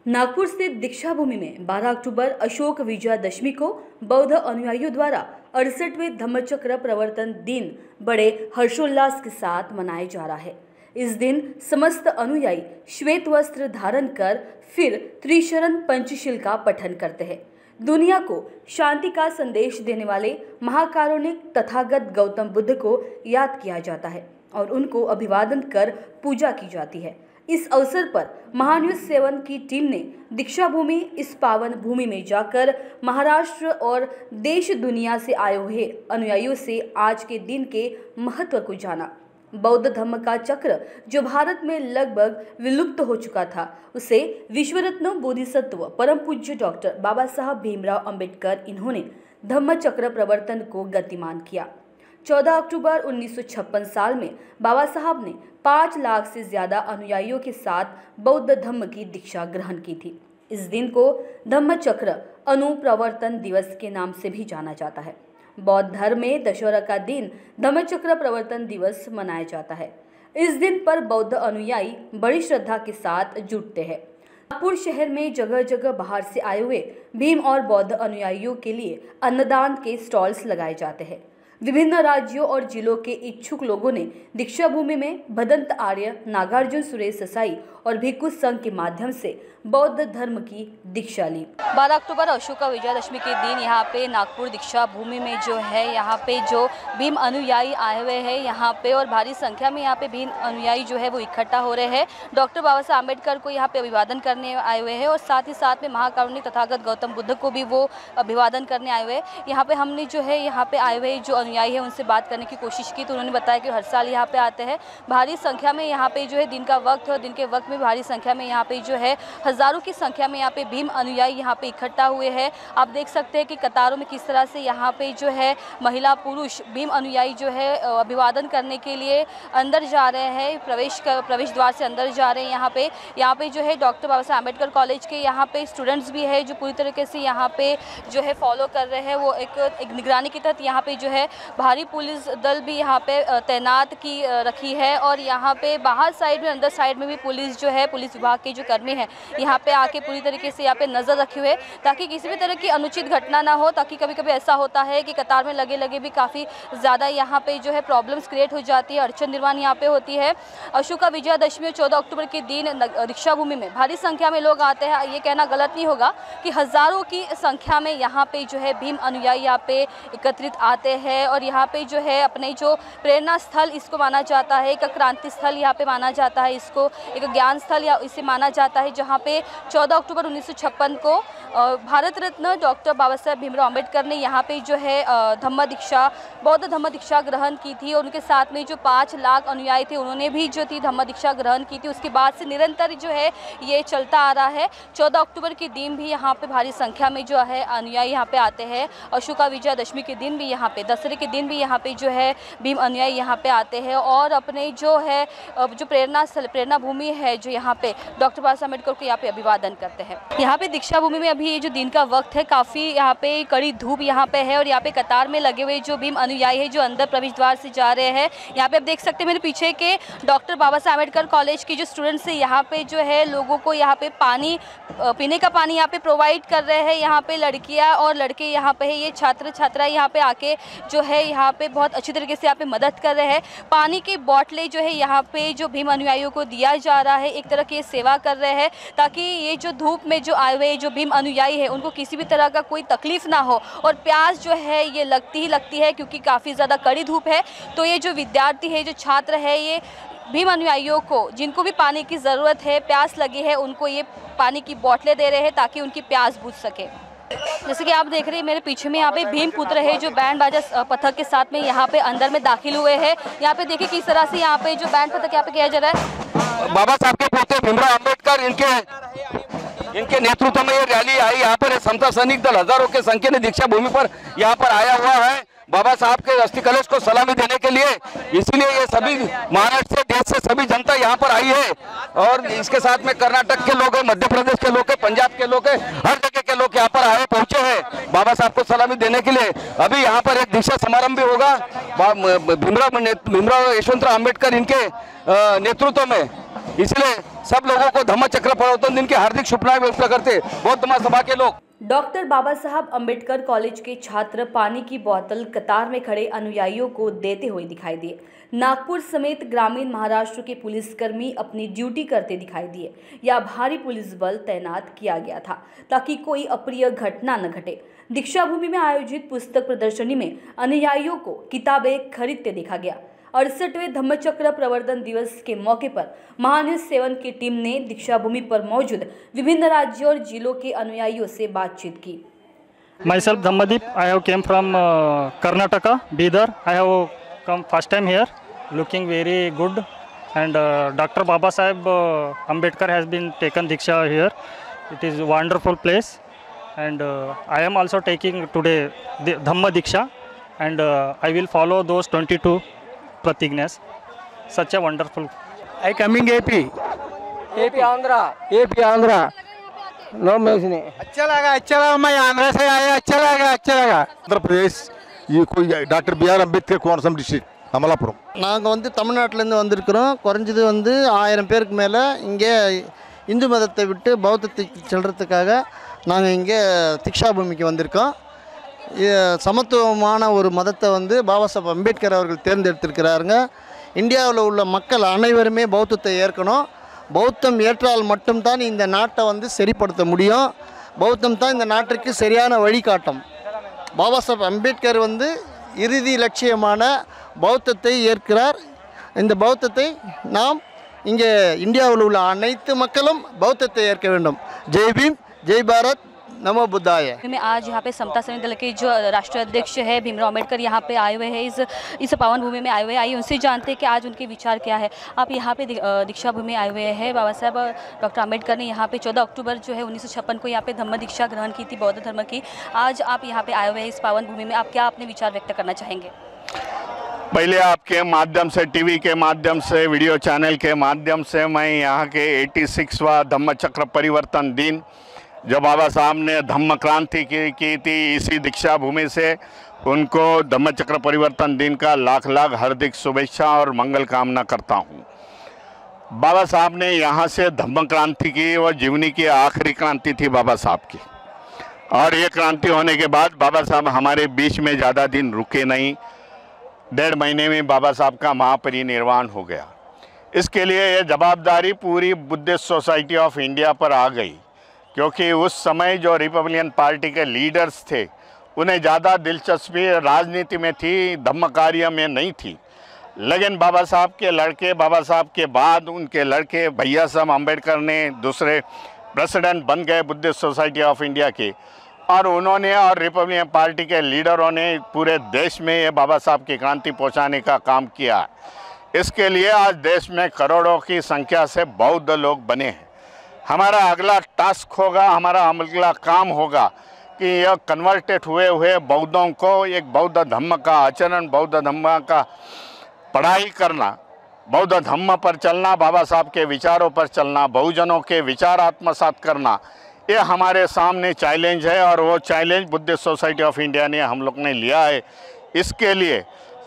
नागपुर स्थित दीक्षा भूमि में 12 अक्टूबर अशोक विजयादशमी को बौद्ध अनुयायियों द्वारा 68वें धम्मचक्र प्रवर्तन दिन बड़े हर्षोल्लास के साथ मनाया जा रहा है। इस दिन समस्त अनुयायी श्वेत वस्त्र धारण कर फिर त्रिशरण पंचशील का पठन करते हैं। दुनिया को शांति का संदेश देने वाले महाकारुणिक तथागत गौतम बुद्ध को याद किया जाता है और उनको अभिवादन कर पूजा की जाती है। इस अवसर पर महान्यूज 7 की टीम ने दीक्षा भूमि इस पावन भूमि में जाकर महाराष्ट्र और देश दुनिया से आए हुए अनुयायियों से आज के दिन के महत्व को जाना। बौद्ध धम्म का चक्र जो भारत में लगभग विलुप्त हो चुका था, उसे विश्वरत्न बोधिसत्व परम पूज्य डॉक्टर बाबा साहब भीमराव अंबेडकर इन्होंने धम्म चक्र प्रवर्तन को गतिमान किया। 14 अक्टूबर 1956 साल में बाबा साहब ने 5 लाख से ज्यादा अनुयायियों के साथ बौद्ध धम्म की दीक्षा ग्रहण की थी। इस दिन को धम्म चक्र अनुप्रवर्तन दिवस के नाम से भी जाना जाता है। बौद्ध धर्म में दशहरा का दिन धम्मचक्र प्रवर्तन दिवस मनाया जाता है। इस दिन पर बौद्ध अनुयायी बड़ी श्रद्धा के साथ जुटते हैं। नागपुर शहर में जगह जगह बाहर से आए हुए भीम और बौद्ध अनुयायियों के लिए अन्नदान के स्टॉल्स लगाए जाते हैं। विभिन्न राज्यों और जिलों के इच्छुक लोगों ने दीक्षा भूमि में भदंत आर्य, नागार्जुन सुरेश ससाई और भिक्खु संघ के माध्यम से बौद्ध धर्म की दीक्षा ली। 12 अक्टूबर अशोक विजयादशमी के दिन यहाँ पे नागपुर दीक्षा भूमि में जो है यहाँ पे जो भीम अनुयायी आए हुए हैं यहाँ पे, और भारी संख्या में यहाँ पे भीम अनुयायी जो है वो इकट्ठा हो रहे हैं। डॉक्टर बाबा साहब अम्बेडकर को यहाँ पे अभिवादन करने आए हुए हैं और साथ ही साथ में महाकारुणिक तथागत गौतम बुद्ध को भी वो अभिवादन करने आए हुए हैं। यहाँ पे हमने जो है यहाँ पे आए हुए जो अनुयायी है उनसे बात करने की कोशिश की तो उन्होंने बताया कि हर साल यहाँ पे आते हैं। भारी संख्या में यहाँ पे जो है दिन का वक्त है और दिन के वक्त में भारी संख्या में यहाँ पे जो है हजारों की संख्या में यहाँ पे भीम अनुयायी यहाँ पे इकट्ठा हुए हैं। आप देख सकते हैं कि कतारों में किस तरह से यहाँ पे जो है महिला पुरुष भीम अनुयायी जो है अभिवादन करने के लिए अंदर जा रहे हैं, प्रवेश द्वार से अंदर जा रहे हैं। यहाँ पे जो है डॉक्टर बाबा साहब अम्बेडकर कॉलेज के यहाँ पे स्टूडेंट्स भी है जो पूरी तरीके से यहाँ पे जो है फॉलो कर रहे हैं। वो एक निगरानी के तहत यहाँ पे जो है भारी पुलिस दल भी यहाँ पे तैनात की रखी है और यहाँ पे बाहर साइड में अंदर साइड में भी पुलिस जो है पुलिस विभाग के जो कर्मी हैं यहाँ पे आके पूरी तरीके से यहाँ पे नजर रखे हुए ताकि किसी भी तरह की अनुचित घटना ना हो। ताकि कभी कभी ऐसा होता है कि कतार में लगे भी काफ़ी ज़्यादा यहाँ पे जो है प्रॉब्लम्स क्रिएट हो जाती है, अड़चन निर्माण यहाँ पे होती है। अशोक विजयादशमी 14 अक्टूबर के दिन दीक्षा भूमि में भारी संख्या में लोग आते हैं। ये कहना गलत नहीं होगा कि हज़ारों की संख्या में यहाँ पे जो है भीम अनुयायी यहाँ पे एकत्रित आते हैं और यहाँ पे जो है अपने जो प्रेरणा स्थल इसको माना जाता है, एक क्रांति स्थल यहाँ पे माना जाता है, इसको एक ज्ञान स्थल या इसे माना जाता है, जहाँ पे 14 अक्टूबर 1956 को भारत रत्न डॉक्टर बाबा साहब भीमराव अंबेडकर ने यहाँ पे जो है बौद्ध धम्म दीक्षा ग्रहण की थी। और उनके साथ में जो 5 लाख अनुयायी थे उन्होंने भी जो थी धम्म दीक्षा ग्रहण की थी। उसके बाद से निरंतर जो है ये चलता आ रहा है। 14 अक्टूबर के दिन भी यहाँ पे भारी संख्या में जो है अनुयायी यहाँ पे आते हैं। अशोक विजयादशमी के दिन भी यहाँ पे, दशहरे के दिन भी यहाँ पे जो है भीम अनुयायी यहाँ पे आते हैं और अपने जो है जो प्रेरणा भूमि है जो यहाँ पे डॉक्टर बाबा साहब अम्बेडकर को यहाँ पे अभिवादन करते हैं। यहाँ पे दीक्षा भूमि में अभी ये जो दिन का वक्त है काफ़ी यहाँ पे कड़ी धूप यहाँ पे है और यहाँ पे कतार में लगे हुए जो भीम अनुयायी है जो अंदर प्रवेश द्वार से जा रहे हैं। यहाँ पे आप देख सकते हैं मेरे पीछे के डॉक्टर बाबा साहब अम्बेडकर कॉलेज के जो स्टूडेंट्स है यहाँ पे जो है लोगों को यहाँ पे पानी, पीने का पानी यहाँ पे प्रोवाइड कर रहे हैं। यहाँ पे लड़कियाँ और लड़के यहाँ पे है, ये छात्र छात्राएँ यहाँ पे आके जो है यहाँ पे बहुत अच्छी तरीके से यहाँ पे मदद कर रहे हैं। पानी की बोतलें जो है यहाँ पे जो भीम अनुयायियों को दिया जा रहा है, एक तरह की सेवा कर रहे हैं ताकि ये जो धूप में जो आए हुए जो भीम अनुयायी है उनको किसी भी तरह का कोई तकलीफ ना हो। और प्यास जो है ये लगती है क्योंकि काफ़ी ज़्यादा कड़ी धूप है। तो ये जो विद्यार्थी है, जो छात्र है, ये भीम अनुयायियों को जिनको भी पानी की ज़रूरत है, प्यास लगी है, उनको ये पानी की बोतलें दे रहे हैं ताकि उनकी प्यास बुझ सके। जैसे कि आप देख रहे हैं मेरे पीछे में यहाँ पे भीम पुत्र है जो बैंड बाजा पथक के साथ में यहाँ पे अंदर में दाखिल हुए हैं। यहाँ पे देखिए किस तरह से यहाँ पे जो बैंड पथक यहाँ पे किया जा रहा है। बाबा साहब के पोते भीमराव अंबेडकर इनके नेतृत्व में ये रैली आई। यहाँ पर समता सैनिक दल हजारों के संख्या में दीक्षा भूमि पर यहाँ पर आया हुआ है बाबा साहब के अस्थि कलश को सलामी देने के लिए। इसीलिए ये सभी महाराष्ट्र से, देश से सभी जनता यहाँ पर आई है और इसके साथ में कर्नाटक के लोग हैं, मध्य प्रदेश के लोग हैं, पंजाब के लोग हैं, हर जगह के लोग यहाँ पर आए पहुंचे हैं बाबा साहब को सलामी देने के लिए। अभी यहाँ पर एक दीक्षा समारंभ भी होगा भीमराव यशवंतराव अम्बेडकर इनके नेतृत्व में इसलिए सब लोगों को धम्म चक्र प्रवर्तन दिन की हार्दिक शुभकामनाएं व्यक्त करते बौद्ध महासभा के लोग। डॉक्टर बाबा साहब अंबेडकर कॉलेज के छात्र पानी की बोतल कतार में खड़े अनुयायियों को देते हुए दिखाई दिए। नागपुर समेत ग्रामीण महाराष्ट्र के पुलिसकर्मी अपनी ड्यूटी करते दिखाई दिए या भारी पुलिस बल तैनात किया गया था ताकि कोई अप्रिय घटना न घटे। दीक्षा भूमि में आयोजित पुस्तक प्रदर्शनी में अनुयायियों को किताबें खरीदते देखा गया। 68वें धम्मचक्र प्रवर्तन दिवस के मौके पर महान्यूज 7 की टीम ने दीक्षा भूमि पर मौजूद विभिन्न राज्यों और जिलों के अनुयायियों से बातचीत की। Myself Dhammadeep, I have came from Karnataka, Bidar. I have come first time here, looking very good, and Dr. Baba Saheb Ambedkar has been taken Diksha here. It is a wonderful place, and I am also taking today the Dhamma Diksha, and I will follow those 22 Pratignas. Such a wonderful. I coming AP Andhra. No mentioning. अच्छा लगा मैं आंध्र से आया, अच्छा लगा आंध्र प्रदेश ये कोई doctor BR Ambedkar Konaseema district Amalapuram நாங்கள் வந்து தமிழ்நாட்டிலேருந்து வந்திருக்கிறோம். குறைஞ்சது வந்து 1000 பேருக்கு மேலே இங்கே இந்து மதத்தை விட்டு பௌத்தத்துக்கு செல்றதுக்காக நாங்கள் இங்கே தீக்ஷா பூமிக்கு வந்திருக்கோம். சமத்துவமான ஒரு மதத்தை வந்து பாபா சாஹேப் அம்பேத்கர் அவர்கள் தேர்ந்தெடுத்திருக்கிறாருங்க. இந்தியாவில் உள்ள மக்கள் அனைவருமே பௌத்தத்தை ஏற்கணும். பௌத்தம் ஏற்றால் மட்டும்தான் இந்த நாட்டை வந்து சரிப்படுத்த முடியும். பௌத்தம் தான் இந்த நாட்டிற்கு சரியான வழிகாட்டும். பாபா சாஹேப் அம்பேத்கர் வந்து இறுதி லட்சியமான பௌத்தத்தை ஏற்கிறார். இந்த பௌத்தத்தை நாம் இங்கே இந்தியாவில் உள்ள அனைத்து மக்களும் பௌத்தத்தை ஏற்க வேண்டும். ஜெய் பீம், ஜெய் பாரத், नमो बुद्धाय। में आज यहाँ पे समता सैनिक दल के जो राष्ट्रीय अध्यक्ष है भीमराव अम्बेडकर यहाँ पे आए हुए हैं, इस पावन भूमि में आए हुए हैं। आइए उनसे जानते हैं कि आज उनके विचार क्या है। आप यहाँ पे दीक्षा भूमि आए हुए हैं। बाबा साहब डॉक्टर अम्बेडकर ने यहाँ पे 14 अक्टूबर जो है 1956 को यहाँ पे धम्म दीक्षा ग्रहण की थी, बौद्ध धर्म की। आज आप यहाँ पे आए हुए हैं इस पावन भूमि में, आप क्या अपने विचार व्यक्त करना चाहेंगे? पहले आपके माध्यम से, टीवी के माध्यम से, वीडियो चैनल के माध्यम से मैं यहाँ के 86वां धम्म चक्र परिवर्तन दिन जो बाबा साहब ने धम्म क्रांति की थी इसी दीक्षा भूमि से उनको धम्म चक्र परिवर्तन दिन का लाख लाख हार्दिक शुभेच्छा और मंगल कामना करता हूँ। बाबा साहब ने यहाँ से धम्म क्रांति की और जीवनी की आखिरी क्रांति थी बाबा साहब की, और ये क्रांति होने के बाद बाबा साहब हमारे बीच में ज़्यादा दिन रुके नहीं। 1.5 महीने में बाबा साहब का महापरिनिर्वाण हो गया। इसके लिए ये जवाबदारी पूरी बुद्धिस्ट सोसाइटी ऑफ इंडिया पर आ गई, क्योंकि उस समय जो रिपब्लिकन पार्टी के लीडर्स थे उन्हें ज़्यादा दिलचस्पी राजनीति में थी, धम्म कार्य में नहीं थी। लेकिन बाबा साहब के लड़के, बाबा साहब के बाद उनके लड़के भैया साहब अम्बेडकर ने दूसरे प्रेसिडेंट बन गए बुद्धिस्ट सोसाइटी ऑफ इंडिया के, और उन्होंने और रिपब्लिकन पार्टी के लीडरों ने पूरे देश में ये बाबा साहब की क्रांति पहुँचाने का काम किया। इसके लिए आज देश में करोड़ों की संख्या से बौद्ध लोग बने हैं। हमारा अगला टास्क होगा, हमारा अगला काम होगा कि यह कन्वर्टेड हुए बौद्धों को एक बौद्ध धम्म का आचरण, बौद्ध धम्म का पढ़ाई करना, बौद्ध धम्म पर चलना, बाबा साहब के विचारों पर चलना, बहुजनों के विचार आत्मसात करना, ये हमारे सामने चैलेंज है। और वो challenge Buddhist society of India ने हम लोग ने लिया है। इसके लिए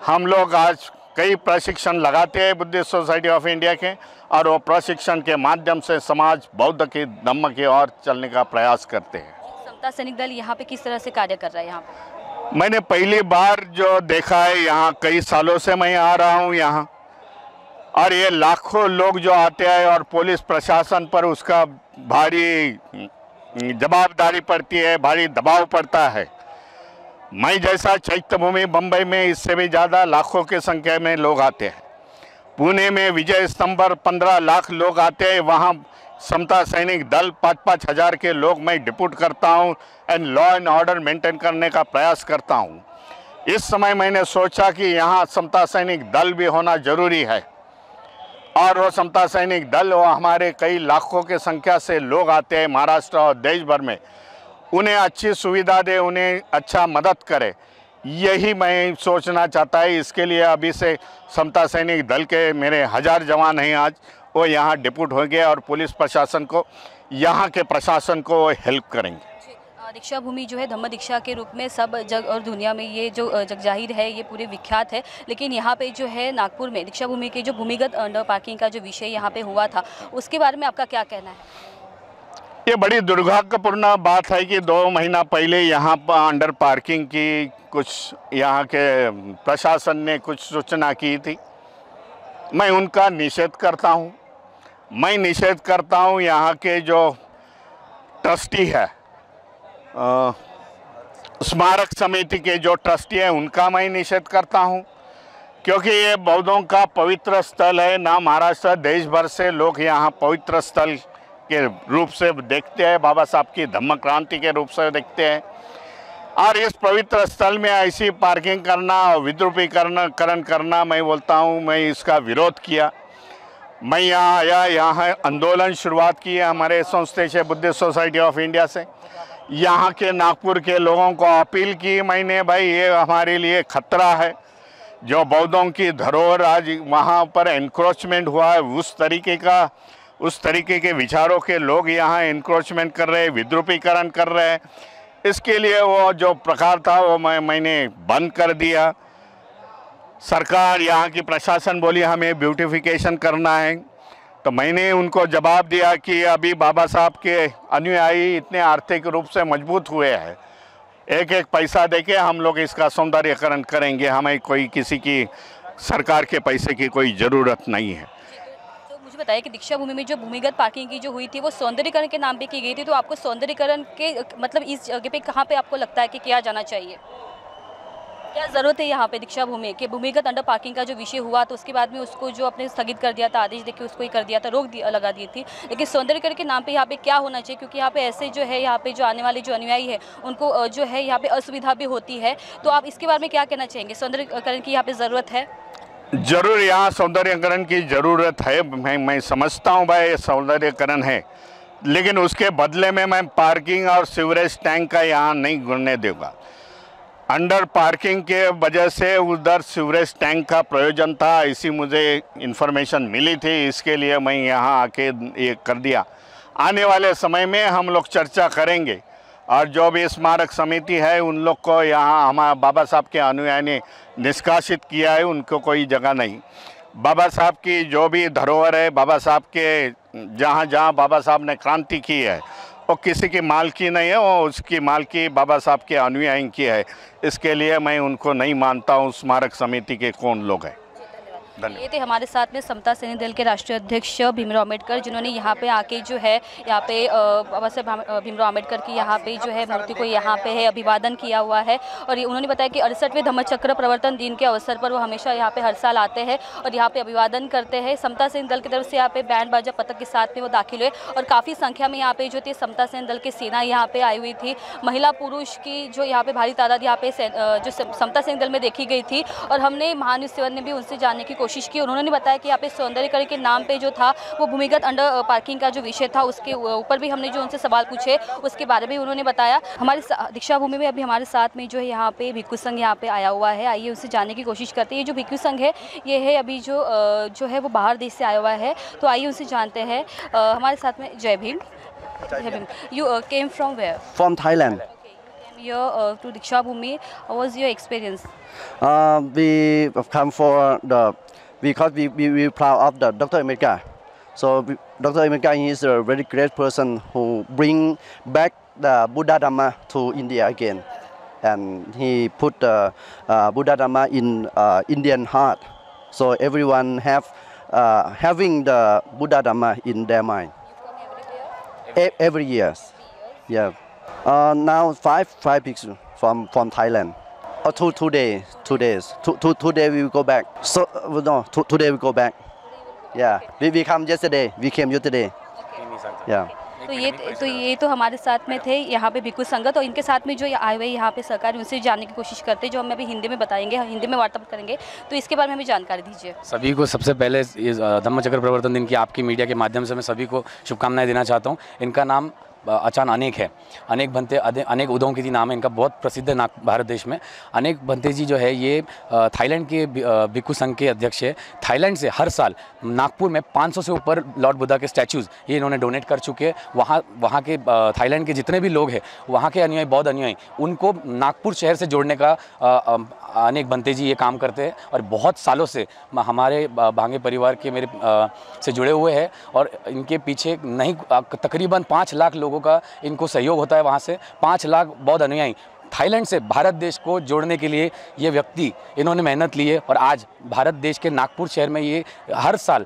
हम लोग आज कई प्रशिक्षण लगाते हैं बुद्धिस्ट सोसाइटी ऑफ इंडिया के, और वो प्रशिक्षण के माध्यम से समाज बौद्ध के धम्म की ओर चलने का प्रयास करते हैं। समता सैनिक दल यहाँ पे किस तरह से कार्य कर रहा है? यहाँ पे मैंने पहली बार जो देखा है, यहाँ कई सालों से मैं आ रहा हूँ यहाँ, और ये लाखों लोग जो आते हैं और पुलिस प्रशासन पर उसका भारी जवाबदारी पड़ती है, भारी दबाव पड़ता है। मैं जैसा चैत्य भूमि बम्बई में इससे भी ज़्यादा लाखों की संख्या में लोग आते हैं। पुणे में विजय स्तंभ पर 15 लाख लोग आते हैं। वहाँ समता सैनिक दल 5-5 हज़ार के लोग मैं डिप्यूट करता हूँ and law and order maintain करने का प्रयास करता हूँ। इस समय मैंने सोचा कि यहाँ समता सैनिक दल भी होना ज़रूरी है, और वो समता सैनिक दल वो हमारे कई लाखों की संख्या से लोग आते हैं महाराष्ट्र और देश भर में, उन्हें अच्छी सुविधा दे, उन्हें अच्छा मदद करे, यही मैं सोचना चाहता है। इसके लिए अभी से समता सैनिक दल के मेरे 1000 जवान हैं आज, वो यहाँ डिप्यूट होंगे और पुलिस प्रशासन को, यहाँ के प्रशासन को हेल्प करेंगे। दीक्षा भूमि जो है धम्म दीक्षा के रूप में सब जग और दुनिया में ये जो जगजाहिर है, ये पूरे विख्यात है। लेकिन यहाँ पे जो है नागपुर में दीक्षा भूमि के जो भूमिगत अंडर पार्किंग का जो विषय यहाँ पे हुआ था, उसके बारे में आपका क्या कहना है? ये बड़ी दुर्भाग्यपूर्ण बात है कि 2 महीना पहले यहाँ पर अंडर पार्किंग की कुछ यहाँ के प्रशासन ने कुछ सूचना की थी। मैं उनका निषेध करता हूँ। मैं निषेध करता हूँ यहाँ के जो ट्रस्टी है, स्मारक समिति के जो ट्रस्टी है, उनका मैं निषेध करता हूँ, क्योंकि ये बौद्धों का पवित्र स्थल है। ना महाराष्ट्र, देश भर से लोग यहाँ पवित्र स्थल के रूप से देखते हैं, बाबा साहब की धम्म क्रांति के रूप से देखते हैं। और इस पवित्र स्थल में ऐसी पार्किंग करना, विद्रुपीकरण करना, मैं बोलता हूँ, मैं इसका विरोध किया। मैं यहाँ आया, यहाँ आंदोलन शुरुआत की है हमारे संस्थे से, बुद्धिस्ट सोसाइटी ऑफ इंडिया से। यहाँ के नागपुर के लोगों को अपील की मैंने, भाई ये हमारे लिए खतरा है। जो बौद्धों की धरोहर आज वहाँ पर एनक्रोचमेंट हुआ है, उस तरीके के विचारों के लोग यहाँ एनक्रोचमेंट कर रहे हैं, विद्रुपीकरण कर रहे हैं। इसके लिए वो जो प्रकार था वो मैंने बंद कर दिया। सरकार, यहाँ की प्रशासन बोली हमें ब्यूटिफिकेशन करना है, तो मैंने उनको जवाब दिया कि अभी बाबा साहब के अनुयायी इतने आर्थिक रूप से मजबूत हुए हैं, एक एक पैसा देके हम लोग इसका सौंदर्यीकरण करेंगे, हमें कोई किसी की सरकार के पैसे की कोई ज़रूरत नहीं है। तो मुझे बताइए कि दीक्षा भूमि में जो भूमिगत पार्किंग की जो हुई थी वो सौंदर्यीकरण के नाम पे की गई थी, तो आपको सौंदर्यीकरण के मतलब इस जगह पे कहाँ पे आपको लगता है कि किया जाना चाहिए? क्या ज़रूरत है यहाँ पे दीक्षा भूमि के भूमिगत अंडर पार्किंग का जो विषय हुआ, तो उसके बाद में उसको जो अपने स्थगित कर दिया था, आदेश देके उसको ही कर दिया था, लगा दी थी। लेकिन सौंदर्यीकरण के नाम पे यहाँ पे क्या होना चाहिए? क्योंकि यहाँ पे ऐसे जो है, यहाँ पे जो आने वाले जो अनुयायी है उनको जो है यहाँ पे असुविधा भी होती है, तो आप इसके बारे में क्या कहना चाहेंगे? सौंदर्यीकरण की यहाँ पे ज़रूरत है? जरूर यहाँ सौंदर्यीकरण की ज़रूरत है। मैं समझता हूँ भाई सौंदर्यीकरण है, लेकिन उसके बदले में मैं पार्किंग और सीवरेज टैंक का यहाँ नहीं गिरने दूँगा। अंडर पार्किंग के वजह से उधर सीवरेज टैंक का प्रयोजन था, ऐसी मुझे इन्फॉर्मेशन मिली थी, इसके लिए मैं यहाँ आके ये कर दिया। आने वाले समय में हम लोग चर्चा करेंगे, और जो भी स्मारक समिति है उन लोग को यहाँ हमारा बाबा साहब के अनुयायी ने निष्कासित किया है, उनको कोई जगह नहीं। बाबा साहब की जो भी धरोहर है, बाबा साहब के जहाँ जहाँ बाबा साहब ने क्रांति की है, वो किसी की मालकी नहीं है, वो उसकी मालकी बाबा साहब के अनुयायी की है। इसके लिए मैं उनको नहीं मानता हूँ स्मारक समिति के कौन लोग हैं। ये थे हमारे साथ में समता सैनिक दल के राष्ट्रीय अध्यक्ष भीमराव अम्बेडकर, जिन्होंने यहाँ पे आके जो है यहाँ पे बाबा साहब भीमराव अम्बेडकर की यहाँ पे जो है मूर्ति को यहाँ पे है अभिवादन किया हुआ है। और ये उन्होंने बताया कि 68वें धम्मचक्र प्रवर्तन दिन के अवसर पर वो हमेशा यहाँ पे हर साल आते हैं और यहाँ पे अभिवादन करते हैं। समता सैनिक दल की तरफ से यहाँ पे बैंड बाजा पतक के साथ में वो दाखिल हुए और काफ़ी संख्या में यहाँ पे जो थी समता सैनिक दल की सेना यहाँ पे आई हुई थी। महिला पुरुष की जो यहाँ पे भारी तादाद यहाँ पे जो समता सैनिक दल में देखी गई थी। और हमने महान्यूज़ 7 ने भी उनसे जानने की कोशिश की। उन्होंने बताया कि यहाँ पे सौंदर्यीकरण के नाम पे जो था वो भूमिगत अंडर पार्किंग का जो विषय था उसके ऊपर भी हमने जो उनसे सवाल पूछे उसके बारे में उन्होंने बताया। हमारे दीक्षा भूमि में अभी हमारे साथ में जो है यहाँ पे भिक्षु संघ यहाँ पे आया हुआ है, आइए उससे जानने की कोशिश करते हैं। ये जो भिक्षु संघ है ये है अभी जो है वो बाहर देश से आया हुआ है, तो आइए उनसे जानते हैं। हमारे साथ में Jai Bhim. You came from where? From Thailand. Here to Diksha Bhumi. What was your experience? We come for because we proud of the Dr. Ambedkar. So Dr. Ambedkar is a very great person who bring back the Buddha Dhamma to India again, and he put the Buddha Dhamma in Indian heart. So everyone having the Buddha Dhamma in their mind. Every year. Yeah. Now five bhiksu from Thailand. 2 days. 2 days. Today we will go back. So no, today we go back. Yeah. We come yesterday. We came yesterday. Yeah. तो ये तो हमारे साथ में थे यहाँ पे भिक्षु संगत, और इनके साथ में जो आए हुए यहाँ पे सरकार उनसे जानने की कोशिश करते हैं, जो हमें अभी हिंदी में बताएंगे, हिंदी में वार्तालाप करेंगे। तो इसके बारे में हमें जानकारी दीजिए। सभी को सबसे पहले इस धम्मचक्र प्रवर्तन दिन की आपकी मीडिया के माध्यम से मैं सभी को शुभकामनाएं देना चाहता हूँ। इनका नाम अचान अनेक है। अनेक भंते अनेक उदों की नाम है इनका, बहुत प्रसिद्ध है भारत देश में। अनेक भंते जी जो है ये थाईलैंड के भिक्खु संघ के अध्यक्ष है। थाईलैंड से हर साल नागपुर में 500 से ऊपर लॉर्ड बुद्धा के स्टैचूज़ ये इन्होंने डोनेट कर चुके हैं। वहाँ के थाईलैंड के जितने भी लोग हैं, वहाँ के अनुयायी, बौद्ध अनुयायी, उनको नागपुर शहर से जोड़ने का अनेक भंते जी ये काम करते हैं और बहुत सालों से हमारे भांगे परिवार के मेरे से जुड़े हुए हैं। और इनके पीछे नहीं तकरीबन 5 लाख लोगों का इनको सहयोग होता है। वहाँ से 5 लाख बौद्ध अनुयायी थाईलैंड से भारत देश को जोड़ने के लिए ये व्यक्ति इन्होंने मेहनत ली है और आज भारत देश के नागपुर शहर में ये हर साल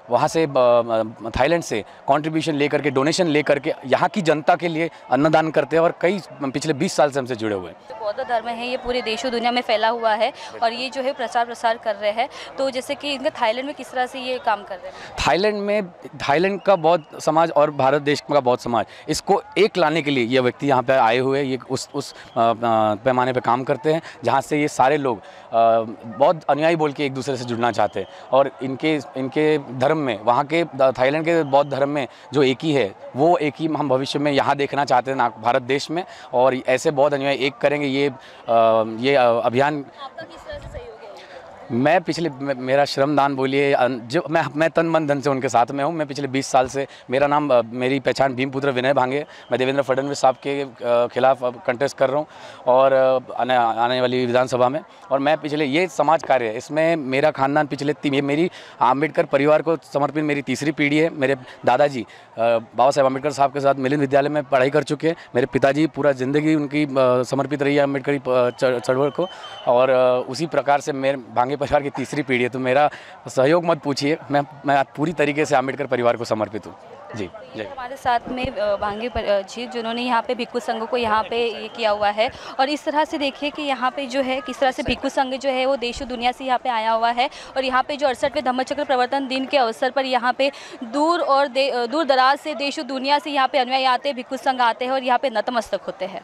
वहाँ से थाईलैंड से कंट्रीब्यूशन लेकर के, डोनेशन लेकर के यहाँ की जनता के लिए अन्नदान करते हैं और कई पिछले 20 साल से हमसे जुड़े हुए हैं। जो बौद्ध धर्म है ये पूरे देशों दुनिया में फैला हुआ है और ये जो है प्रचार प्रसार कर रहे हैं। तो जैसे कि इनका थाईलैंड में किस तरह से ये काम कर रहे हैं? थाईलैंड का बौद्ध समाज और भारत देश का बौद्ध समाज, इसको एक लाने के लिए ये व्यक्ति यहाँ पे आए हुए हैं। ये उस पैमाने पे काम करते हैं जहाँ से ये सारे लोग बौद्ध अनुयायी बोल के एक दूसरे से जुड़ना चाहते हैं और इनके धर्म में, वहाँ के थाईलैंड के बौद्ध धर्म में जो एक ही है, वो एक ही हम भविष्य में यहाँ देखना चाहते हैं भारत देश में। और ऐसे बौद्ध अनुयायी एक करेंगे ये अभियान। आपका किस तरह से सहयोग है? मैं मेरा श्रमदान बोलिए, जो मैं तन मन धन से उनके साथ में हूँ। मैं पिछले 20 साल से, मेरी पहचान भीमपुत्र विनय भांगे, मैं देवेंद्र फडणवीस साहब के खिलाफ कंटेस्ट कर रहा हूँ और आने वाली विधानसभा में। और मैं पिछले ये समाज कार्य है, इसमें मेरा खानदान पिछले मेरी आम्बेडकर परिवार को समर्पित मेरी तीसरी पीढ़ी है। मेरे दादाजी बाबा साहेब आम्बेडकर साहब के साथ मिलिंद विद्यालय में पढ़ाई कर चुके हैं। मेरे पिताजी पूरा ज़िंदगी उनकी समर्पित रही है अम्बेडकरी चळवळ को और उसी प्रकार से मेरे भांगे परिवार की तीसरी पीढ़ी है। तो मेरा सहयोग मत पूछिए, मैं पूरी तरीके से आम्बेडकर परिवार को समर्पित हूँ। जी जय। हमारे साथ में भांगे जी जिन्होंने यहाँ पे भिक्खु संघ को यहाँ पे ये किया हुआ है और इस तरह से देखिए कि यहाँ पे जो है किस तरह से भिक्खु संघ जो है वो देश दुनिया से यहाँ पे आया हुआ है। और यहाँ पे जो 68वें धम्मचक्र प्रवर्तन दिन के अवसर पर यहाँ पे दूर दराज से देश दुनिया से यहाँ पे अनुयायी आते हैं, भिक्खु संघ आते हैं और यहाँ पे नतमस्तक होते हैं।